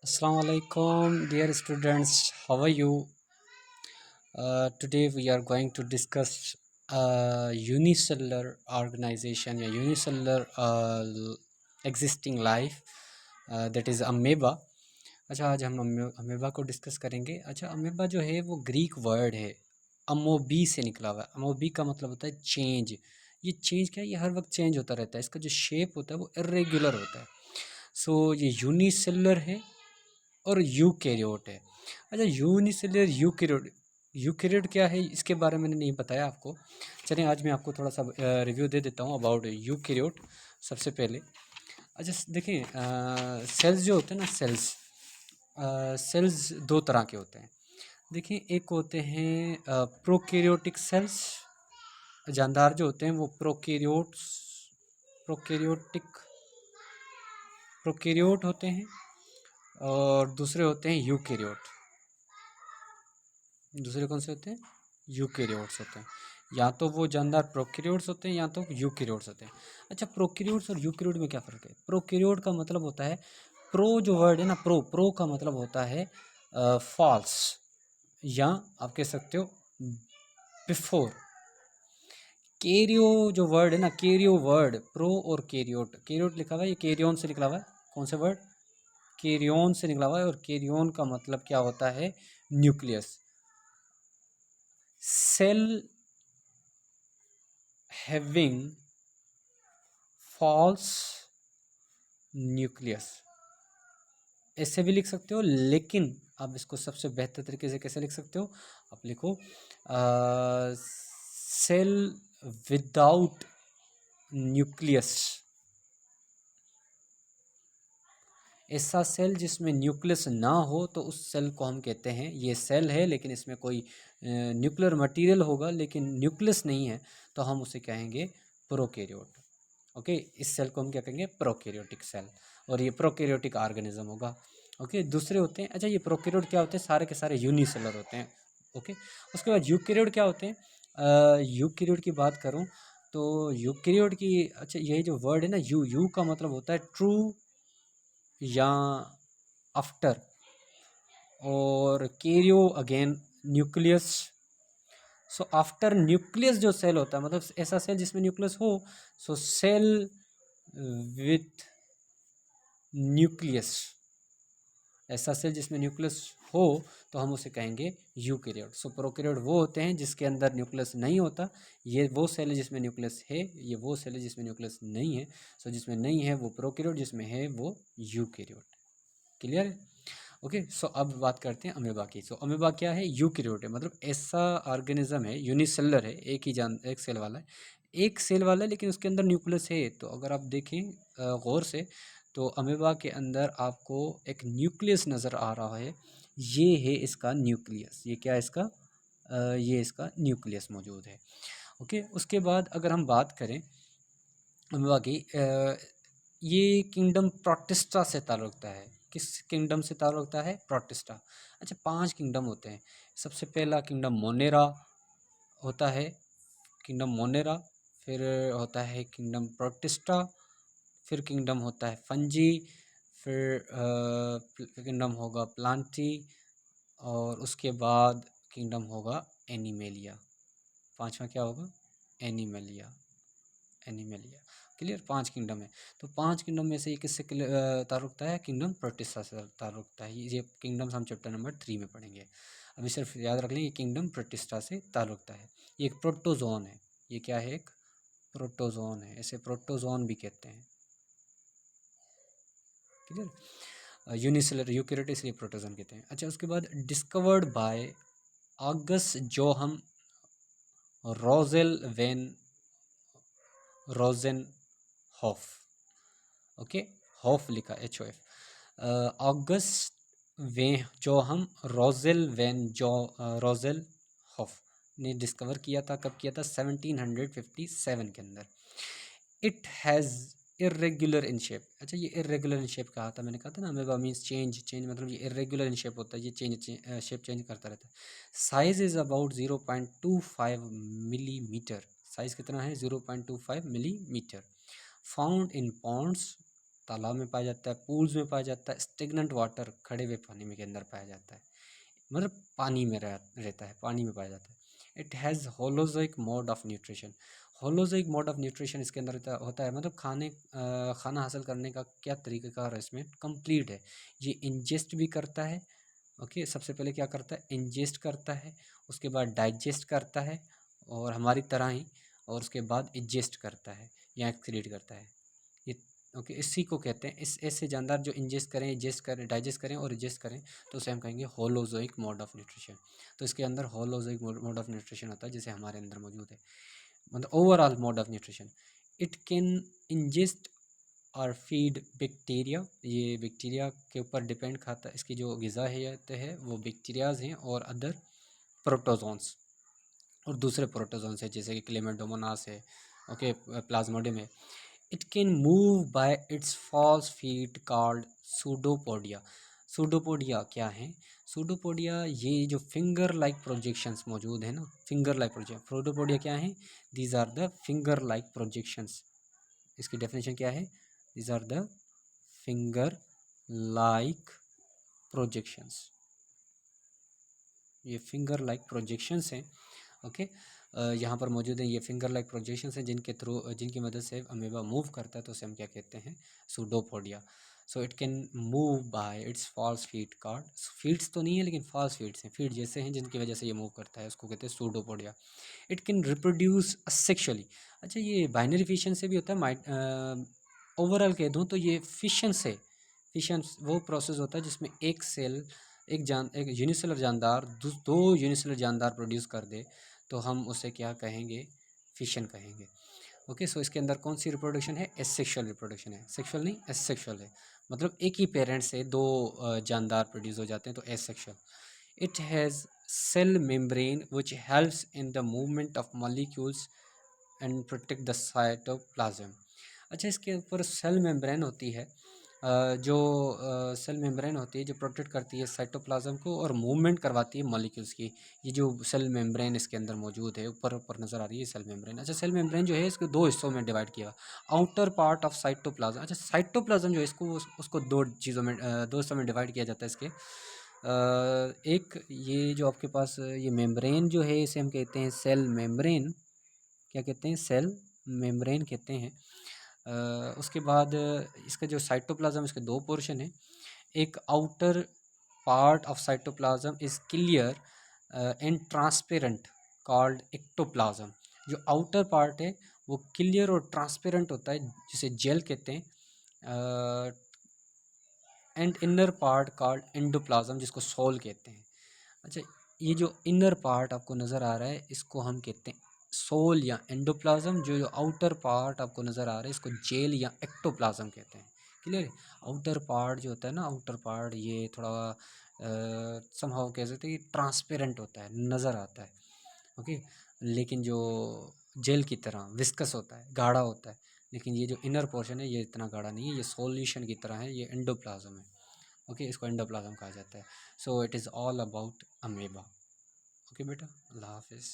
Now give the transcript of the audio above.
Assalamu alaikum, dear students. How are you? Today we are going to discuss unicellular organization या unicellular existing life that is amoeba. अच्छा, आज हम amoeba को discuss करेंगे। अच्छा, amoeba जो है वो ग्रीक वर्ड है, अमोबी से निकला हुआ है। अमोबी का मतलब होता है चेंज। ये चेंज क्या है? ये हर वक्त चेंज होता रहता है। इसका जो शेप होता है वो इरेगुलर होता है। सो ये यूनिसेलुलर है और यूकैरियोट है। अच्छा, यूनिसेलुलर यूकैरियोट क्या है इसके बारे में मैंने नहीं बताया आपको। चलिए आज मैं आपको थोड़ा सा रिव्यू दे देता हूँ अबाउट यूकैरियोट। सबसे पहले अच्छा देखें, सेल्स जो होते हैं ना, सेल्स दो तरह के होते हैं। देखिए, एक होते हैं प्रोकैरियोटिक सेल्स। जानदार जो होते हैं वो प्रोकैरियोटिक प्रोकैरियोट होते हैं, और दूसरे होते हैं यूकैरियोट। दूसरे कौन से होते हैं? यूकैरियोट्स होते हैं। या तो वो जानदार प्रोकैरियोट्स होते हैं या तो यूकैरियोट्स होते हैं। अच्छा, प्रोकैरियोट्स और यूकैरियोट में क्या फ़र्क है? प्रोकैरियोट का मतलब होता है, प्रो जो वर्ड है ना, प्रो का मतलब होता है फॉल्स, या आप कह सकते हो बिफोर। कैरियो जो वर्ड है ना, कैरियो वर्ड, प्रो और कैरियोट, कैरियोट लिखा हुआ है, ये कैरियोन से निकला हुआ है। कौन से वर्ड? कैरियोन से निकला हुआ है। और कैरियोन का मतलब क्या होता है? Nucleus. Cell having false nucleus, ऐसे भी लिख सकते हो, लेकिन आप इसको सबसे बेहतर तरीके से कैसे लिख सकते हो? आप लिखो सेल विदाउट न्यूक्लियस। ऐसा सेल जिसमें न्यूक्लियस ना हो तो उस सेल को हम कहते हैं, ये सेल है लेकिन इसमें कोई न्यूक्लियर मटेरियल होगा लेकिन न्यूक्लियस नहीं है, तो हम उसे कहेंगे प्रोकैरियोट। ओके, इस सेल को हम क्या कहेंगे? Prokaryotic cell. और ये प्रोकैरियोटिक ऑर्गेनिज्म होगा। ओके, दूसरे होते हैं, अच्छा ये प्रोकैरियोट क्या होते हैं? सारे के सारे यूनिसेलर होते हैं। ओके, उसके बाद यूकैरियोट क्या होते हैं? यूकैरियोट की बात करूं तो यूकैरियोट की, अच्छा यही जो वर्ड है ना, यू का मतलब होता है ट्रू या आफ्टर, और Cairo again nucleus. So after nucleus जो सेल होता है, मतलब ऐसा सेल जिसमें न्यूक्लियस हो, सो सेल विथ न्यूक्लियस। ऐसा सेल जिसमें न्यूक्लियस हो तो हम उसे कहेंगे यूकैरियोट। सो प्रोकैरियोट वो होते हैं जिसके अंदर न्यूक्लियस नहीं होता। ये वो सेल है जिसमें न्यूक्लियस है, ये वो सेल है जिसमें न्यूक्लियस नहीं है। सो जिसमें नहीं है वो प्रोकैरियोट, जिसमें है वो यूकैरियोट। क्लियर है? ओके, सो अब बात करते हैं अमीबा की। सो अमीबा क्या है? यूकैरियोट है, मतलब ऐसा ऑर्गेनिज्म है, यूनिसेलुलर है, एक सेल वाला है। एक सेल वाला है लेकिन उसके अंदर न्यूक्लियस है। तो अगर आप देखें गौर से, तो अमीबा के अंदर आपको एक न्यूक्लियस नज़र आ रहा है। ये है इसका न्यूक्लियस। ये क्या है इसका? ये इसका न्यूक्लियस मौजूद है। ओके, उसके बाद अगर हम बात करें अमीबा की, ये किंगडम प्रोटिस्टा से ताल्लुक़ रखता है। किस किंगडम से ताल्लुक़ रखता है? प्रोटिस्टा। अच्छा, 5 किंगडम होते हैं। सबसे पहला किंगडम मोनेरा होता है, किंगडम मोनेरा। फिर होता है किंगडम प्रोटिस्टा। फिर किंगडम होता है फंजी। फिर किंगडम होगा प्लांटी। और उसके बाद किंगडम होगा एनिमेलिया। पांचवा क्या होगा? एनिमेलिया। एनिमेलिया। क्लियर? 5 किंगडम है। तो 5 किंगडम में से ये किससे ताल्लुक़ रखता है? किंगडम प्रोटिस्टा से ताल्लुक़ रखता है। ये किंगडम्स हम चैप्टर नंबर 3 में पढ़ेंगे। अभी सिर्फ याद रख लें, ये किंगडम प्रोटिस्टा से ताल्लुक़ रखता है। ये एक प्रोटोजोन है। ये क्या है? एक प्रोटोजोन है। इसे प्रोटोजोन भी कहते हैं। क्लियर? यूनिसेलुलर यूकैरियोट इसलिए प्रोटोजोन कहते हैं। अच्छा, उसके बाद discovered by August Johann Rosel von Rosenhof. Okay, Hof लिखा HOF। ऑगस्ट वे जो हम रोजेल वेन जो रोजेल हॉफ ने डिस्कवर किया था। कब किया था? 1757 के अंदर। It has irregular in shape. अच्छा, ये इरेगुलर इन शेप कहा था, मैंने कहा था ना, अमीबा मीन्स चेंज। चेंज मतलब ये इरेगुलर इन शेप होता है, ये शेप चेंज करता रहता है। Size is about 0.25 millimetre. Size कितना है? 0.25 मिलीमीटर। फाउंड इन पॉन्ड्स तालाब में पाया जाता है, पूल्स में पाया जाता है, स्टेगनेंट वाटर खड़े हुए पानी में के अंदर पाया जाता है, मतलब पानी में रहता है, पानी में पाया जाता है। It has holozoic mode of nutrition. Holozoic mode of nutrition इसके अंदर होता है, मतलब खाना हासिल करने का क्या तरीक़ाकार है इसमें, कंप्लीट है। ये इंजेस्ट भी करता है, ओके, सबसे पहले क्या करता है, इंजेस्ट करता है, उसके बाद डाइजेस्ट करता है और हमारी तरह ही, और उसके बाद इजेस्ट करता है या एक्सक्रीट करता है ये, ओके। इसी को कहते हैं, इस ऐसे जानदार जो इंजेस्ट करें, इजेस्ट करें, डाइजेस्ट करें और इजेस्ट करें, तो उसे हम कहेंगे होलोजोइक मोड ऑफ न्यूट्रिशन। तो इसके अंदर होलोजोइक मोड ऑफ न्यूट्रिशन होता है, जैसे हमारे अंदर मौजूद है, मतलब overall mode of nutrition. It can ingest और फीड बैक्टीरिया, ये बैक्टीरिया के ऊपर डिपेंड खाता है, इसकी जो ग़िज़ा है वो बैक्टीरियाज हैं और अदर प्रोटोजोन्स, और दूसरे प्रोटोजोन्स है जैसे कि क्लेमाइडोमोनास है, ओके, प्लाज्मोडियम है। It can move by its false feet called pseudopodia. Pseudopodia क्या है, सूडोपोडिया ये जो फिंगर लाइक प्रोजेक्शंस मौजूद है ना, फिंगर लाइक प्रोजेक्शन, सूडोपोडिया क्या है, these are the finger like projections. इसकी डेफिनेशन क्या है, these are the finger like projections, ये फिंगर लाइक प्रोजेक्शंस हैं, ओके। यहाँ पर मौजूद है, ये फिंगर लाइक प्रोजेक्शंस हैं जिनकी मदद से अमीबा मूव करता है, तो उसे हम क्या कहते हैं, pseudopodia. So it can move by its false feet called, feets तो नहीं है लेकिन फॉल्स फीट्स हैं, फीट जैसे हैं जिनकी वजह से ये मूव करता है, उसको कहते हैं pseudopodia. It can reproduce asexually. अच्छा, ये बाइनरी फिशन से भी होता है, ओवरऑल कह दूँ तो ये फिशन से, फिशन वो प्रोसेस होता है जिसमें एक यूनिसेलर जानदार दो यूनिसेलर जानदार प्रोड्यूस कर दे, तो हम उसे क्या कहेंगे, फिशन कहेंगे, ओके। सो इसके अंदर कौन सी रिप्रोडक्शन है, एसेक्सुअल रिप्रोडक्शन है, सेक्सुअल नहीं, एसेक्सुअल है, मतलब एक ही पेरेंट से दो जानदार प्रोड्यूस हो जाते हैं, तो asexual. It has cell membrane which helps in the movement of molecules and protect the cytoplasm. अच्छा, इसके ऊपर सेल मेम्ब्रेन होती है, जो सेल मेम्ब्रेन होती है जो प्रोटेक्ट करती है साइटोप्लाज्म को और मूवमेंट करवाती है मॉलिक्यूल्स की। ये जो सेल मेम्ब्रेन इसके अंदर मौजूद है, ऊपर ऊपर नज़र आ रही है सेल मेम्ब्रेन। अच्छा, सेल मेम्ब्रेन जो है इसको दो हिस्सों में डिवाइड किया, आउटर पार्ट ऑफ साइटोप्लाज्म। अच्छा, साइटोप्लाज्म जो है उसको दो चीज़ों में, दो हिस्सों में डिवाइड किया जाता है इसके। एक ये जो आपके पास ये मेम्ब्रेन जो है, इसे हम कहते हैं सेल मेम्ब्रेन, क्या कहते हैं, सेल मेम्ब्रेन कहते हैं। उसके बाद इसका जो साइटोप्लाज्म, इसके दो पोर्शन है। एक outer part of cytoplasm is clear and transparent called ectoplasm. जो आउटर पार्ट है वो क्लियर और ट्रांसपेरेंट होता है, जिसे जेल कहते हैं, and inner part called endoplasm, जिसको सोल कहते हैं। अच्छा, ये जो इनर पार्ट आपको नज़र आ रहा है इसको हम कहते हैं सोल या एंडोप्लाज्म। जो आउटर पार्ट आपको नज़र आ रहा है इसको जेल या एक्टोप्लाज्म कहते हैं। क्लियर है, आउटर पार्ट जो होता है ना, आउटर पार्ट ये थोड़ा समहाउ कह सकते हैं कि ट्रांसपेरेंट होता है, नज़र आता है, ओके। लेकिन जो जेल की तरह विस्कस होता है, गाढ़ा होता है। लेकिन ये जो इनर पोर्शन है ये इतना गाढ़ा नहीं है, ये सॉल्यूशन की तरह है, ये एंडोप्लाज्म है, ओके। इसको एंडोप्लाज्म कहा जाता है। So it is all about amoeba, okay बेटा। अल्लाह हाफिज़।